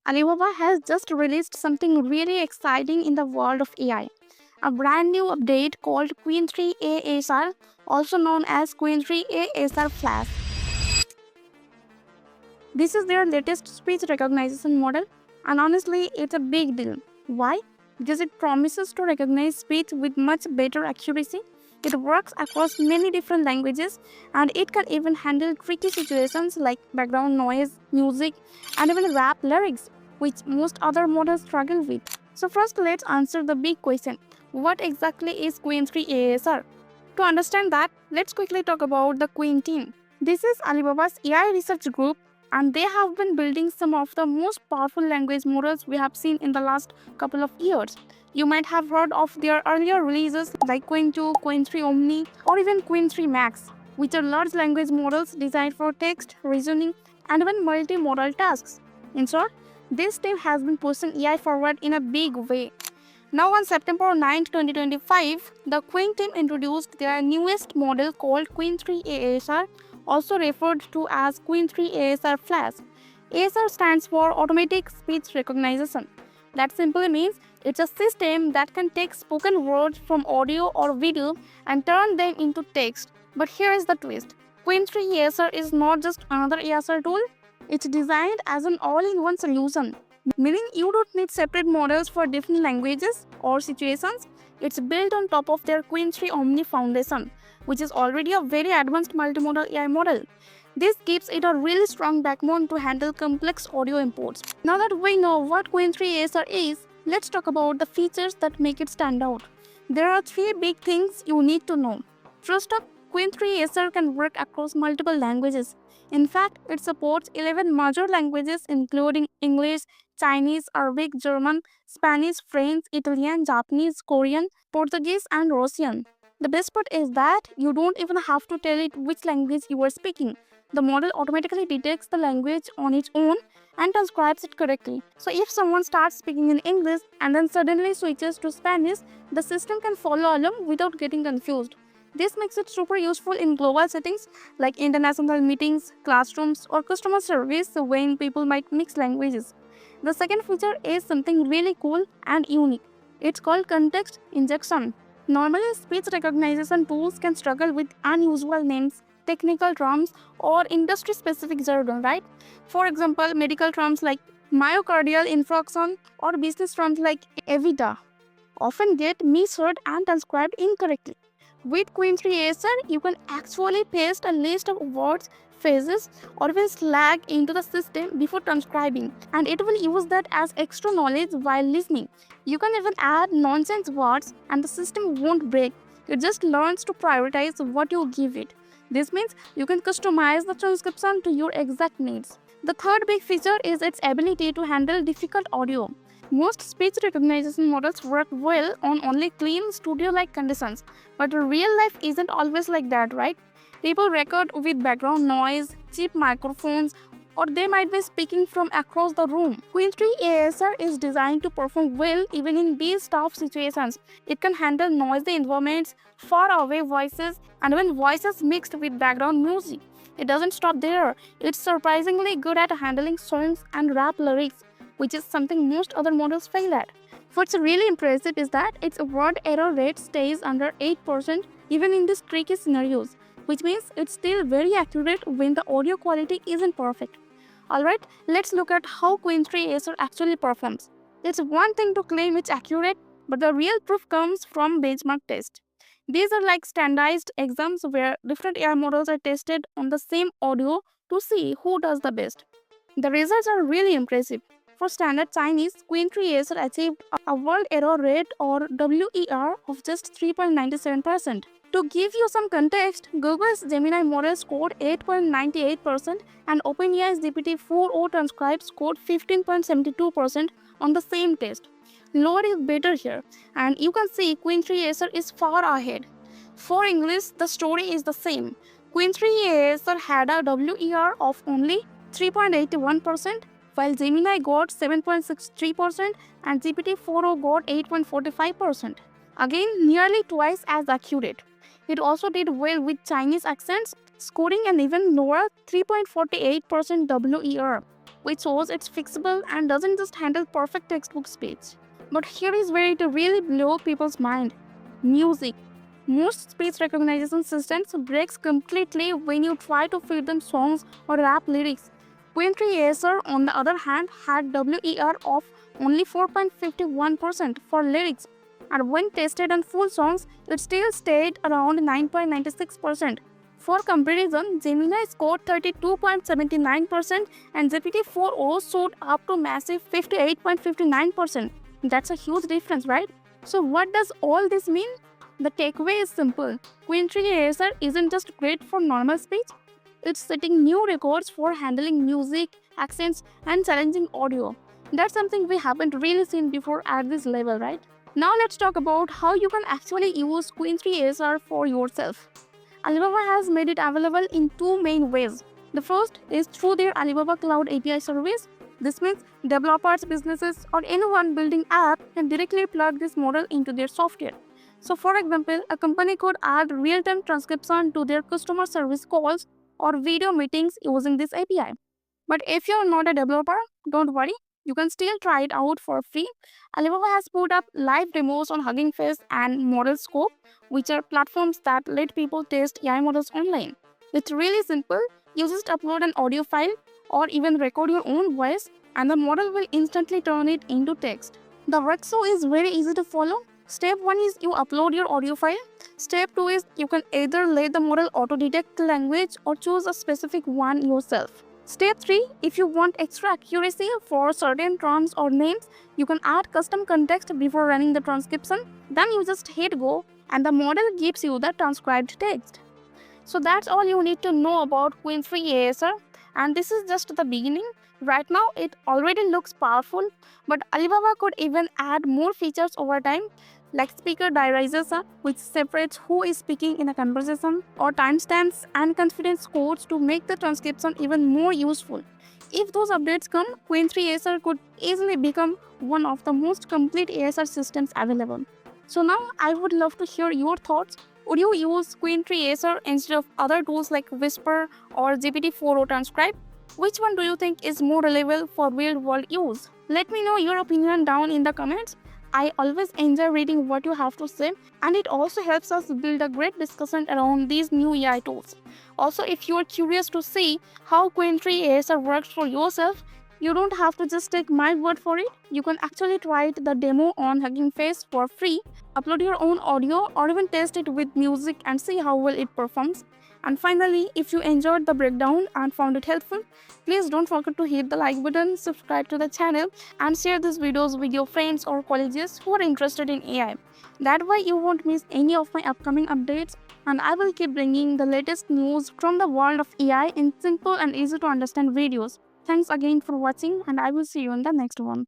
Alibaba has just released something really exciting in the world of AI. A brand new update called Qwen3 ASR, also known as Qwen3 ASR Flash. This is their latest speech recognition model, and honestly, it's a big deal. Why? Because it promises to recognize speech with much better accuracy. It works across many different languages, and it can even handle tricky situations like background noise, music, and even rap lyrics, which most other models struggle with. So first, let's answer the big question. What exactly is Qwen3 ASR? To understand that, let's quickly talk about the Qwen team. This is Alibaba's AI research group, and they have been building some of the most powerful language models we have seen in the last couple of years. You might have heard of their earlier releases like Qwen2, Qwen3 Omni, or even Qwen3 Max, which are large language models designed for text, reasoning, and even multimodal tasks. In short, this team has been pushing AI forward in a big way. Now on September 9, 2025, the Qwen team introduced their newest model called Qwen3 ASR, also referred to as Qwen3 ASR Flash. ASR stands for Automatic Speech Recognition. That simply means it's a system that can take spoken words from audio or video and turn them into text. But here is the twist. Qwen3 ASR is not just another ASR tool, it's designed as an all-in-one solution, meaning you don't need separate models for different languages or situations. It's built on top of their Qwen3 Omni foundation, which is already a very advanced multimodal AI model. This gives it a really strong backbone to handle complex audio imports. Now that we know what Qwen3 ASR is, let's talk about the features that make it stand out. There are three big things you need to know. First up, Qwen3 ASR can work across multiple languages. In fact, it supports 11 major languages including English, Chinese, Arabic, German, Spanish, French, Italian, Japanese, Korean, Portuguese, and Russian. The best part is that you don't even have to tell it which language you are speaking. The model automatically detects the language on its own and transcribes it correctly. So if someone starts speaking in English and then suddenly switches to Spanish, the system can follow along without getting confused. This makes it super useful in global settings like international meetings, classrooms, or customer service when people might mix languages. The second feature is something really cool and unique. It's called context injection. Normally, speech recognition tools can struggle with unusual names, technical terms, or industry-specific jargon, right? For example, medical terms like myocardial infarction or business terms like evita often get misheard and transcribed incorrectly. With Qwen3 ASR, you can actually paste a list of words, phrases, or even slang into the system before transcribing, and it will use that as extra knowledge while listening. You can even add nonsense words, and the system won't break. It just learns to prioritize what you give it. This means you can customize the transcription to your exact needs. The third big feature is its ability to handle difficult audio. Most speech recognition models work well on only clean studio-like conditions, but real life isn't always like that, right? People record with background noise, cheap microphones, or they might be speaking from across the room. Qwen3 ASR is designed to perform well even in these tough situations. It can handle noisy environments, far away voices, and even voices mixed with background music. It doesn't stop there. It's surprisingly good at handling songs and rap lyrics, which is something most other models fail at. What's really impressive is that its word error rate stays under 8% even in these tricky scenarios, which means it's still very accurate when the audio quality isn't perfect. Alright, let's look at how Qwen3 ASR actually performs. It's one thing to claim it's accurate, but the real proof comes from benchmark tests. These are like standardized exams where different AI models are tested on the same audio to see who does the best. The results are really impressive. For standard Chinese, Qwen3 ASR achieved a world error rate or WER of just 3.97%. To give you some context, Google's Gemini model scored 8.98% and OpenAI's GPT-4o Transcribe scored 15.72% on the same test. Lower is better here, and you can see Qwen3 ASR is far ahead. For English, the story is the same. Qwen3 ASR had a WER of only 3.81%, while Gemini got 7.63% and GPT-4o got 8.45%. Again, nearly twice as accurate. It also did well with Chinese accents, scoring an even lower 3.48% WER. which shows it's fixable and doesn't just handle perfect textbook speech. But here is where it really blows people's mind. Music. Most speech recognition systems breaks completely when you try to feed them songs or rap lyrics. Qwen3 ASR, on the other hand, had WER of only 4.51% for lyrics, and when tested on full songs, it still stayed around 9.96%. For comparison, Gemini scored 32.79% and GPT-4o showed up to massive 58.59%. That's a huge difference, right? So what does all this mean? The takeaway is simple. Qwen3 ASR isn't just great for normal speech, it's setting new records for handling music, accents, and challenging audio. That's something we haven't really seen before at this level, right? Now let's talk about how you can actually use Qwen3 ASR for yourself. Alibaba has made it available in two main ways. The first is through their Alibaba Cloud API service. This means developers, businesses, or anyone building apps can directly plug this model into their software. So for example, a company could add real-time transcription to their customer service calls or video meetings using this API. But if you're not a developer, don't worry, you can still try it out for free. Alibaba has put up live demos on Hugging Face and ModelScope, which are platforms that let people test AI models online. It's really simple. You just upload an audio file or even record your own voice, and the model will instantly turn it into text. The workflow is very easy to follow. Step 1 is you upload your audio file. Step 2 is you can either let the model auto-detect the language or choose a specific one yourself. Step 3, if you want extra accuracy for certain terms or names, you can add custom context before running the transcription. Then you just hit go and the model gives you the transcribed text. So that's all you need to know about Qwen3 ASR, and this is just the beginning. Right now it already looks powerful, but Alibaba could even add more features over time, like speaker diarization, which separates who is speaking in a conversation, or timestamps and confidence codes to make the transcription even more useful. If those updates come, Qwen3 ASR could easily become one of the most complete ASR systems available. So now I would love to hear your thoughts. Would you use Qwen3 ASR instead of other tools like Whisper or GPT-4o Transcribe? Which one do you think is more reliable for real-world use? Let me know your opinion down in the comments. I always enjoy reading what you have to say, and it also helps us build a great discussion around these new AI tools. Also, if you are curious to see how Qwen3 ASR works for yourself, you don't have to just take my word for it. You can actually try the demo on Hugging Face for free, upload your own audio, or even test it with music and see how well it performs. And finally, if you enjoyed the breakdown and found it helpful, please don't forget to hit the like button, subscribe to the channel, and share these videos with your friends or colleagues who are interested in AI. That way you won't miss any of my upcoming updates, and I will keep bringing the latest news from the world of AI in simple and easy to understand videos. Thanks again for watching, and I will see you in the next one.